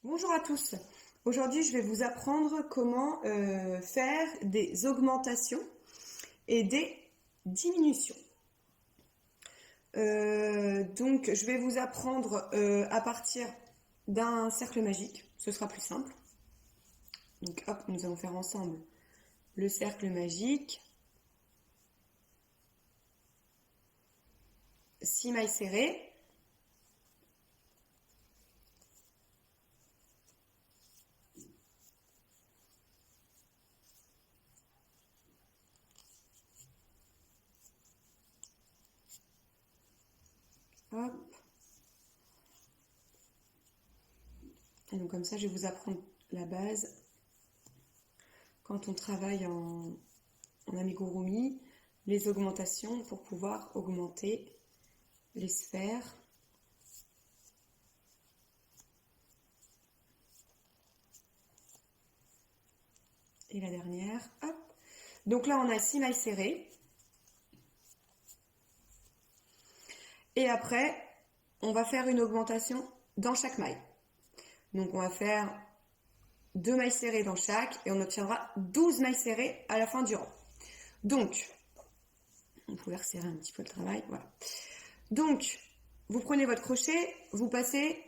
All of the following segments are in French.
Bonjour à tous. Aujourd'hui, je vais vous apprendre comment faire des augmentations et des diminutions. Donc, je vais vous apprendre à partir d'un cercle magique. Ce sera plus simple. Donc, hop, nous allons faire ensemble le cercle magique. 6 mailles serrées. Hop. Et donc comme ça, je vais vous apprendre la base. Quand on travaille en amigurumi, les augmentations pour pouvoir augmenter les sphères. Et la dernière, hop. Donc là, on a 6 mailles serrées. Et après, on va faire une augmentation dans chaque maille. Donc on va faire 2 mailles serrées dans chaque et on obtiendra 12 mailles serrées à la fin du rang. Donc, on pouvait resserrer un petit peu le travail, voilà. Donc, vous prenez votre crochet, vous passez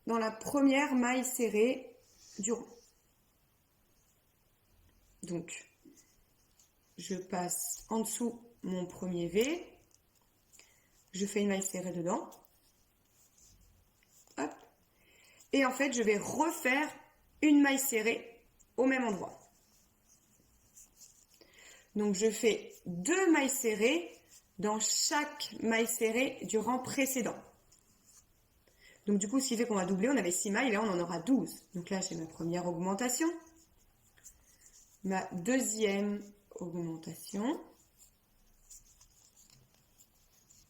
dans la première maille serrée du rang. Donc, je passe en dessous mon premier V, je fais une maille serrée dedans, hop, et en fait je vais refaire une maille serrée au même endroit. Donc je fais 2 mailles serrées dans chaque maille serrée du rang précédent. Donc du coup, ce qui fait qu'on va doubler, on avait 6 mailles, là on en aura 12. Donc là j'ai ma première augmentation, ma deuxième augmentation.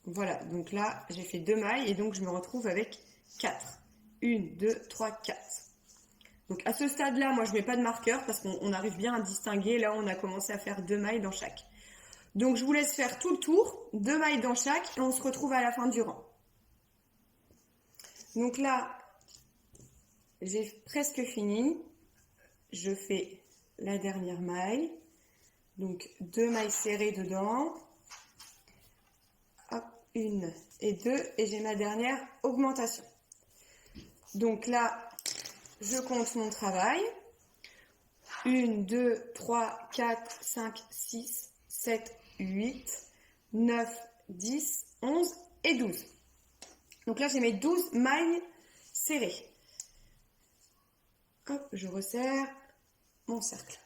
Voilà, donc là j'ai fait 2 mailles et donc je me retrouve avec 4. 1, 2, 3, 4. Donc à ce stade-là, moi je mets pas de marqueur parce qu'on arrive bien à distinguer. Là on a commencé à faire 2 mailles dans chaque. Donc je vous laisse faire tout le tour, 2 mailles dans chaque et on se retrouve à la fin du rang. Donc là, j'ai presque fini. Je fais la dernière maille. Donc 2 mailles serrées dedans. Hop, 1 et 2 et j'ai ma dernière augmentation. Donc là, je compte mon travail. 1, 2, 3, 4, 5, 6, 7, 8, 9, 10, 11 et 12. Donc là, j'ai mes 12 mailles serrées. Hop, je resserre mon cercle.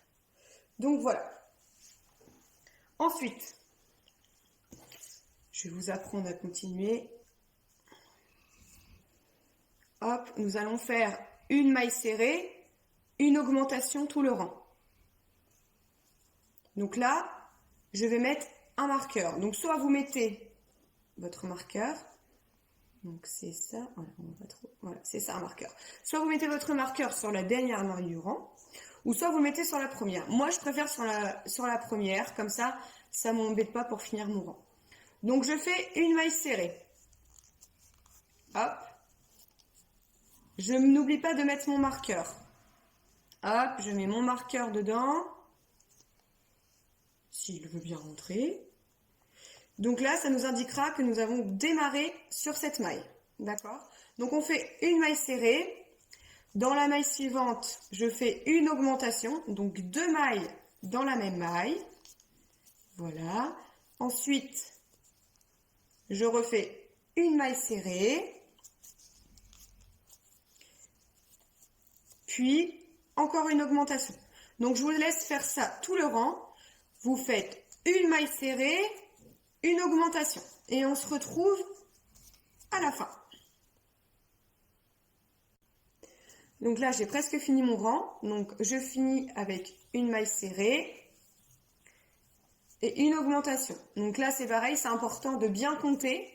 Donc voilà. Ensuite, je vais vous apprendre à continuer. Hop, nous allons faire une maille serrée, une augmentation tout le rang. Donc là, je vais mettre un marqueur. Donc soit vous mettez votre marqueur, donc c'est ça, voilà, on va pas trop, voilà, c'est ça un marqueur. Soit vous mettez votre marqueur sur la dernière maille du rang, ou soit vous mettez sur la première. Moi, je préfère sur la première, comme ça m'embête pas pour finir mon rang. Donc je fais une maille serrée. Hop. Je n'oublie pas de mettre mon marqueur. Hop, je mets mon marqueur dedans. S'il veut bien rentrer. Donc là, ça nous indiquera que nous avons démarré sur cette maille. D'accord? Donc on fait une maille serrée. Dans la maille suivante, je fais une augmentation. Donc 2 mailles dans la même maille. Voilà. Ensuite, je refais une maille serrée. Puis, encore une augmentation. Donc, je vous laisse faire ça tout le rang. Vous faites une maille serrée, une augmentation. Et on se retrouve à la fin. Donc là, j'ai presque fini mon rang. Donc, je finis avec une maille serrée et une augmentation. Donc là, c'est pareil, c'est important de bien compter.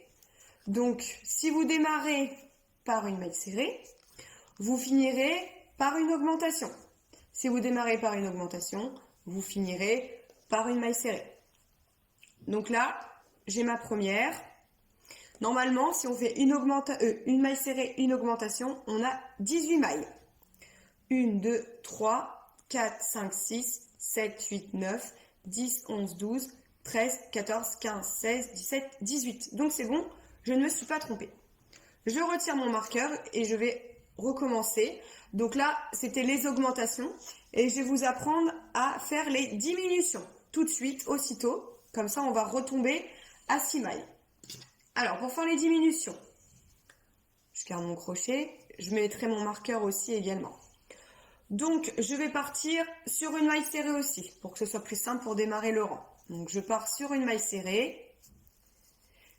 Donc, si vous démarrez par une maille serrée, vous finirez par une augmentation. Si vous démarrez par une augmentation, vous finirez par une maille serrée. Donc là, j'ai ma première. Normalement, si on fait une maille serrée, une augmentation, on a 18 mailles. 1, 2, 3, 4, 5, 6, 7, 8, 9, 10, 11, 12, 13, 14, 15, 16, 17, 18. Donc c'est bon, je ne me suis pas trompée. Je retire mon marqueur et je vais recommencer. Donc là, c'était les augmentations et je vais vous apprendre à faire les diminutions tout de suite, aussitôt. Comme ça, on va retomber à 6 mailles. Alors, pour faire les diminutions, je garde mon crochet, je mettrai mon marqueur aussi également. Donc, je vais partir sur une maille serrée aussi, pour que ce soit plus simple pour démarrer le rang. Donc, je pars sur une maille serrée.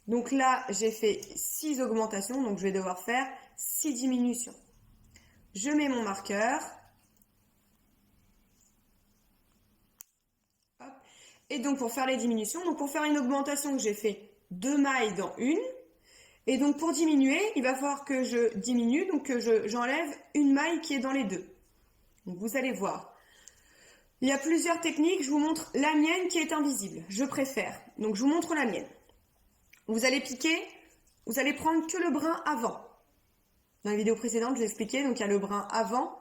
Donc là, j'ai fait 6 augmentations, donc je vais devoir faire 6 diminutions. Je mets mon marqueur. Hop. Et donc, pour faire les diminutions, donc pour faire une augmentation, j'ai fait 2 mailles dans une. Et donc, pour diminuer, il va falloir que je diminue, donc que j'enlève une maille qui est dans les deux. Donc, vous allez voir. Il y a plusieurs techniques, je vous montre la mienne qui est invisible. Je préfère. Donc, je vous montre la mienne. Vous allez piquer, vous allez prendre que le brin avant. Dans la vidéo précédente, je vous ai expliqué, donc il y a le brin avant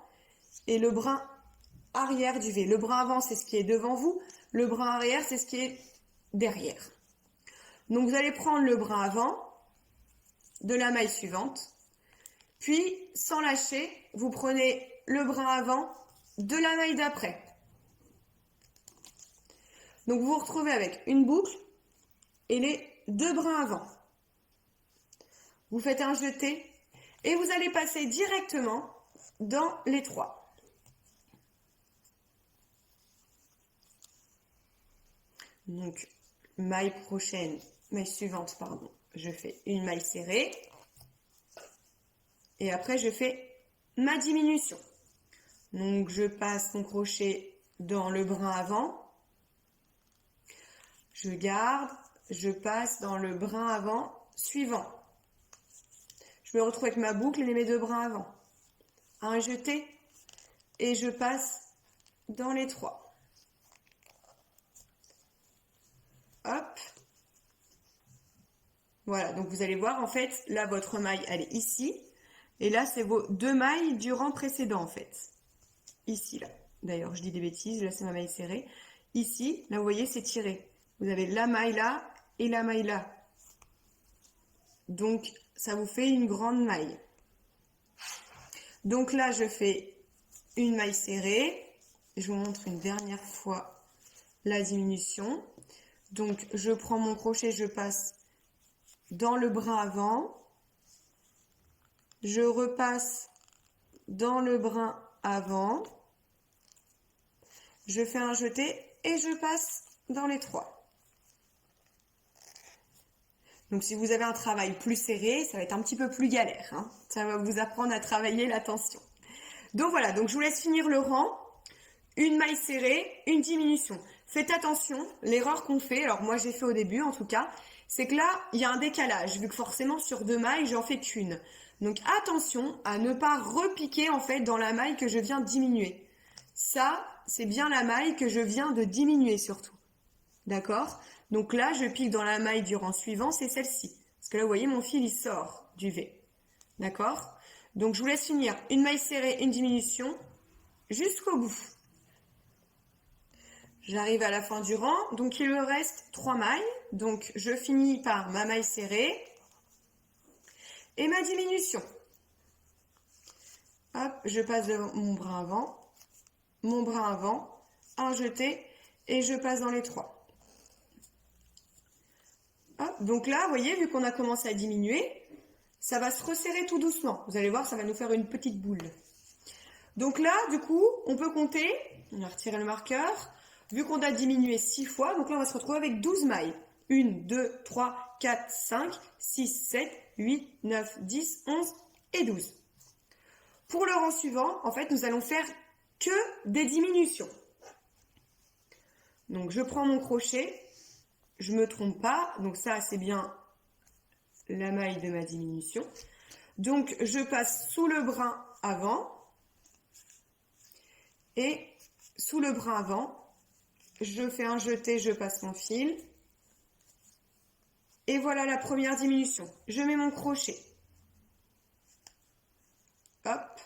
et le brin arrière du V. Le brin avant, c'est ce qui est devant vous. Le brin arrière, c'est ce qui est derrière. Donc, vous allez prendre le brin avant de la maille suivante. Puis, sans lâcher, vous prenez le brin avant de la maille d'après. Donc, vous vous retrouvez avec une boucle et les 2 brins avant. Vous faites un jeté et vous allez passer directement dans les 3. Donc, maille suivante, pardon. Je fais une maille serrée. Et après, je fais ma diminution. Donc, je passe mon crochet dans le brin avant. Je garde, je passe dans le brin avant suivant. Je me retrouve avec ma boucle et mes 2 brins avant. Un jeté et je passe dans les 3. Hop. Voilà, donc vous allez voir, en fait, là, votre maille, elle est ici. Et là, c'est vos 2 mailles du rang précédent, en fait. Ici, là. D'ailleurs, je dis des bêtises, là, c'est ma maille serrée. Ici, là, vous voyez, c'est tiré. Vous avez la maille là et la maille là. Donc, ça vous fait une grande maille. Donc là, je fais une maille serrée. Je vous montre une dernière fois la diminution. Donc, je prends mon crochet, je passe dans le brin avant. Je repasse dans le brin avant. Je fais un jeté et je passe dans les 3. Donc, si vous avez un travail plus serré, ça va être un petit peu plus galère. Hein. Ça va vous apprendre à travailler la tension. Donc, voilà. Donc, je vous laisse finir le rang. Une maille serrée, une diminution. Faites attention, l'erreur qu'on fait, alors moi j'ai fait au début en tout cas, c'est que là, il y a un décalage, vu que forcément sur 2 mailles, j'en fais qu'une. Donc, attention à ne pas repiquer en fait dans la maille que je viens de diminuer. Ça, c'est bien la maille que je viens de diminuer surtout. D'accord ? Donc là, je pique dans la maille du rang suivant, c'est celle-ci. Parce que là, vous voyez, mon fil, il sort du V. D'accord ? Donc, je vous laisse finir une maille serrée, une diminution, jusqu'au bout. J'arrive à la fin du rang, donc il me reste 3 mailles. Donc, je finis par ma maille serrée et ma diminution. Hop, je passe de mon brin avant, un jeté et je passe dans les 3. Hop, donc là, vous voyez, vu qu'on a commencé à diminuer, ça va se resserrer tout doucement. Vous allez voir, ça va nous faire une petite boule. Donc là, du coup, on peut compter. On va retirer le marqueur. Vu qu'on a diminué 6 fois, donc là, on va se retrouver avec 12 mailles. 1, 2, 3, 4, 5, 6, 7, 8, 9, 10, 11 et 12. Pour le rang suivant, en fait, nous allons faire que des diminutions. Donc, je prends mon crochet. Je ne me trompe pas. Donc, ça, c'est bien la maille de ma diminution. Donc, je passe sous le brin avant. Et sous le brin avant, je fais un jeté, je passe mon fil. Et voilà la première diminution. Je mets mon crochet. Hop.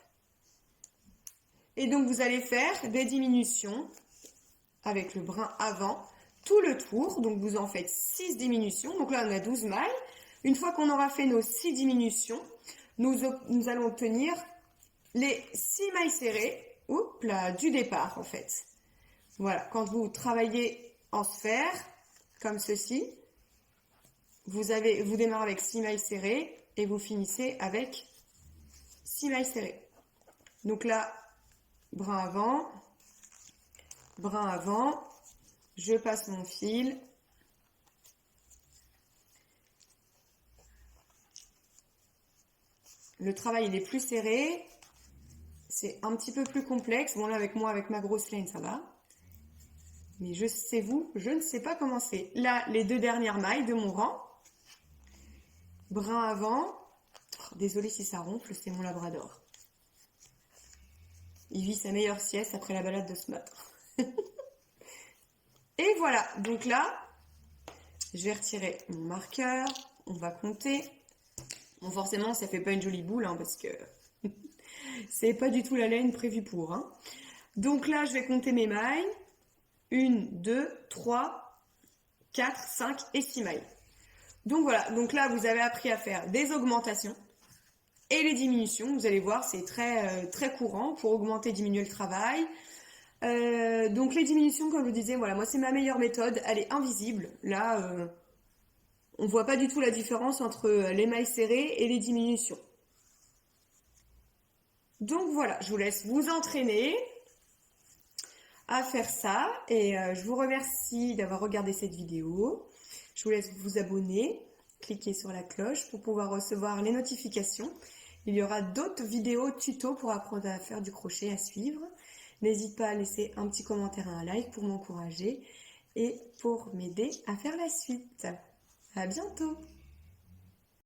Et donc, vous allez faire des diminutions avec le brin avant tout le tour. Donc, vous en faites 6 diminutions. Donc là, on a 12 mailles. Une fois qu'on aura fait nos 6 diminutions, nous allons obtenir les 6 mailles serrées du départ, en fait. Voilà, quand vous travaillez en sphère, comme ceci, vous démarrez avec 6 mailles serrées et vous finissez avec 6 mailles serrées. Donc là, brin avant, je passe mon fil. Le travail, il est plus serré. C'est un petit peu plus complexe. Bon, là, avec ma grosse laine, ça va. Mais je ne sais pas comment c'est. Là, les 2 dernières mailles de mon rang. Brin avant. Oh, désolée si ça ronfle, c'est mon labrador. Il vit sa meilleure sieste après la balade de ce matin. Et voilà, donc là, je vais retirer mon marqueur. On va compter. Bon, forcément, ça fait pas une jolie boule, hein, parce que c'est pas du tout la laine prévue pour. Hein. Donc là, je vais compter mes mailles. 1, 2, 3, 4, 5 et 6 mailles. Donc voilà, donc là, vous avez appris à faire des augmentations et les diminutions. Vous allez voir, c'est très courant pour augmenter, diminuer le travail. Donc les diminutions, comme je vous disais, voilà, moi c'est ma meilleure méthode. Elle est invisible. Là, on voit pas du tout la différence entre les mailles serrées et les diminutions. Donc voilà, je vous laisse vous entraîner à faire ça et je vous remercie d'avoir regardé cette vidéo. Je vous laisse vous abonner, cliquer sur la cloche pour pouvoir recevoir les notifications. Il y aura d'autres vidéos tutos pour apprendre à faire du crochet à suivre. N'hésite pas à laisser un petit commentaire et un like pour m'encourager et pour m'aider à faire la suite. À bientôt!